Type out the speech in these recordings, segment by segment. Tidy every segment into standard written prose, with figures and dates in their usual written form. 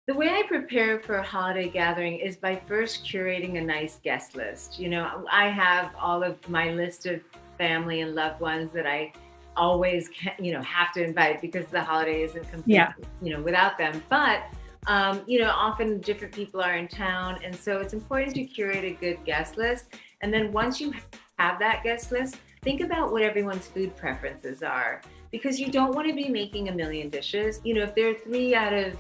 The way I prepare for a holiday gathering is by first curating a nice guest list. I have all of my list of family and loved ones that I always have to invite because the holiday isn't complete, Yeah. without them. But often different people are in town, and so it's important to curate a good guest list. And then once you have that guest list, think about what everyone's food preferences are, because you don't want to be making a million dishes. If there are 3 out of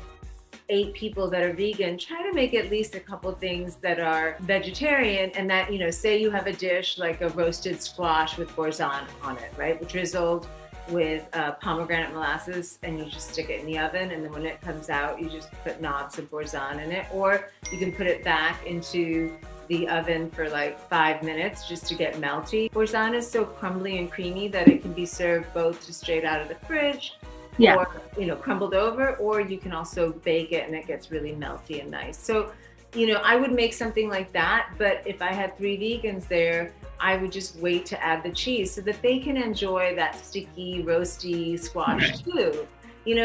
8 people that are vegan, try to make at least a couple things that are vegetarian. And that, say you have a dish like a roasted squash with boursin on it, right? Drizzled with pomegranate molasses, and you just stick it in the oven. And then when it comes out, you just put knobs of boursin in it. Or you can put it back into the oven for like 5 minutes just to get melty. Boursin is so crumbly and creamy that it can be served both just straight out of the fridge, Yeah. or crumbled over, or you can also bake it and it gets really melty and nice. So I would make something like that, but if I had 3 vegans there, I would just wait to add the cheese so that they can enjoy that sticky roasty squash too.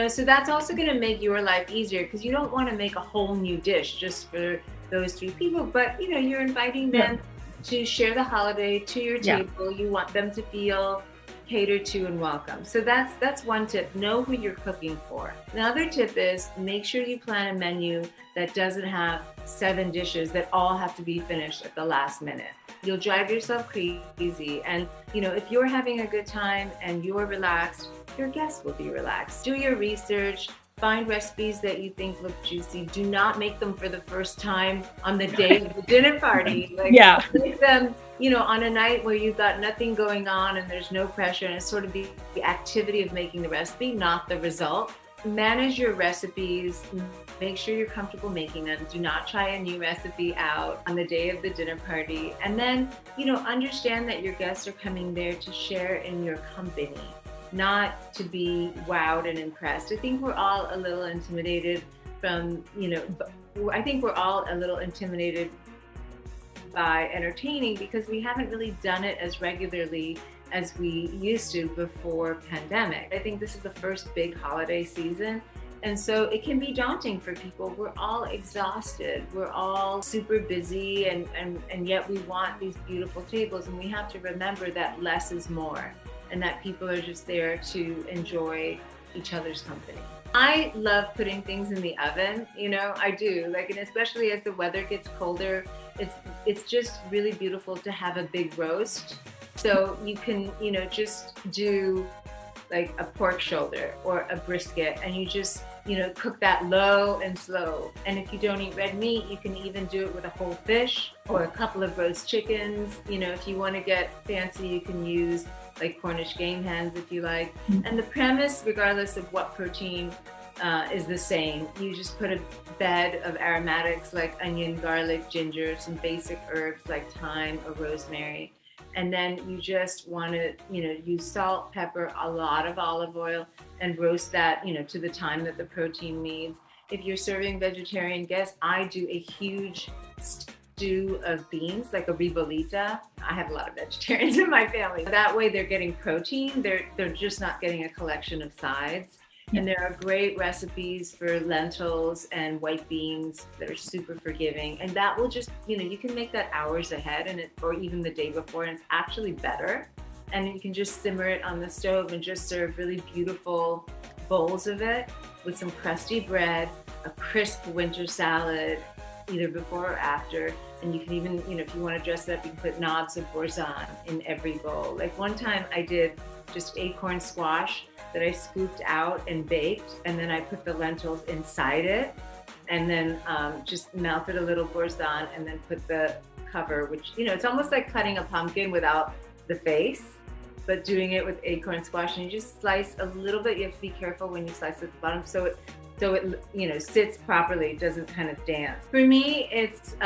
So that's also going to make your life easier, because you don't want to make a whole new dish just for those 3 people, but you're inviting them to share the holiday to your table. You want them to feel catered to and welcome. So that's one tip. Know who you're cooking for. Another tip is make sure you plan a menu that doesn't have 7 dishes that all have to be finished at the last minute. You'll drive yourself crazy. And if you're having a good time and you're relaxed, your guests will be relaxed. Do your research. Find recipes that you think look juicy. Do not make them for the first time on the day of the dinner party. Make them, on a night where you've got nothing going on and there's no pressure, and it's sort of the activity of making the recipe, not the result. Manage your recipes. Make sure you're comfortable making them. Do not try a new recipe out on the day of the dinner party. And then, understand that your guests are coming there to share in your company, not to be wowed and impressed. I think we're all a little intimidated by entertaining, because we haven't really done it as regularly as we used to before pandemic. I think this is the first big holiday season, and so it can be daunting for people. We're all exhausted. We're all super busy, and yet we want these beautiful tables, and we have to remember that less is more, and that people are just there to enjoy each other's company. I love putting things in the oven, I do. And especially as the weather gets colder, it's just really beautiful to have a big roast. So you can, just do like a pork shoulder or a brisket, and you just, cook that low and slow. And if you don't eat red meat, you can even do it with a whole fish or a couple of roast chickens. If you want to get fancy, you can use like Cornish game hens if you like. And the premise, regardless of what protein, is the same. You just put a bed of aromatics like onion, garlic, ginger, some basic herbs like thyme or rosemary. And then you just want to, use salt, pepper, a lot of olive oil, and roast that, to the time that the protein needs. If you're serving vegetarian guests, I do a huge stew of beans, like a ribollita. I have a lot of vegetarians in my family. That way they're getting protein. They're just not getting a collection of sides. And there are great recipes for lentils and white beans that are super forgiving. And that will just, you can make that hours ahead or even the day before, and it's actually better. And you can just simmer it on the stove and just serve really beautiful bowls of it with some crusty bread, a crisp winter salad, either before or after. And you can even, if you want to dress it up, you can put knobs of boursin in every bowl. Like one time I did just acorn squash that I scooped out and baked, and then I put the lentils inside it, and then just melted a little boursin, and then put the cover, which, it's almost like cutting a pumpkin without the face, but doing it with acorn squash. And you just slice a little bit. You have to be careful when you slice at the bottom so it sits properly, it doesn't kind of dance. For me, it's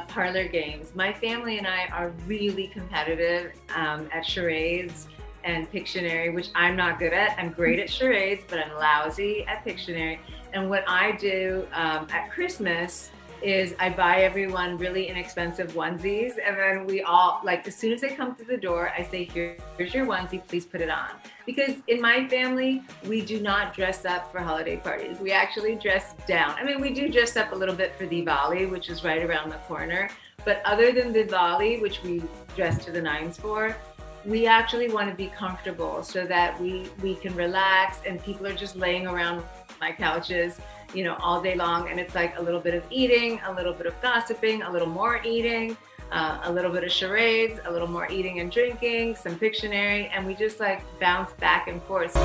parlor games. My family and I are really competitive at charades and Pictionary, which I'm not good at. I'm great at charades, but I'm lousy at Pictionary. And what I do at Christmas is I buy everyone really inexpensive onesies, and then we all, like, as soon as they come through the door, I say, here's your onesie, please put it on. Because in my family, we do not dress up for holiday parties. We actually dress down. I mean, we do dress up a little bit for Diwali, which is right around the corner. But other than Diwali, which we dress to the nines for, we actually want to be comfortable so that we can relax, and people are just laying around my couches, you know, all day long. And it's like a little bit of eating, a little bit of gossiping, a little more eating, a little bit of charades, a little more eating and drinking, some Pictionary, and we just like bounce back and forth.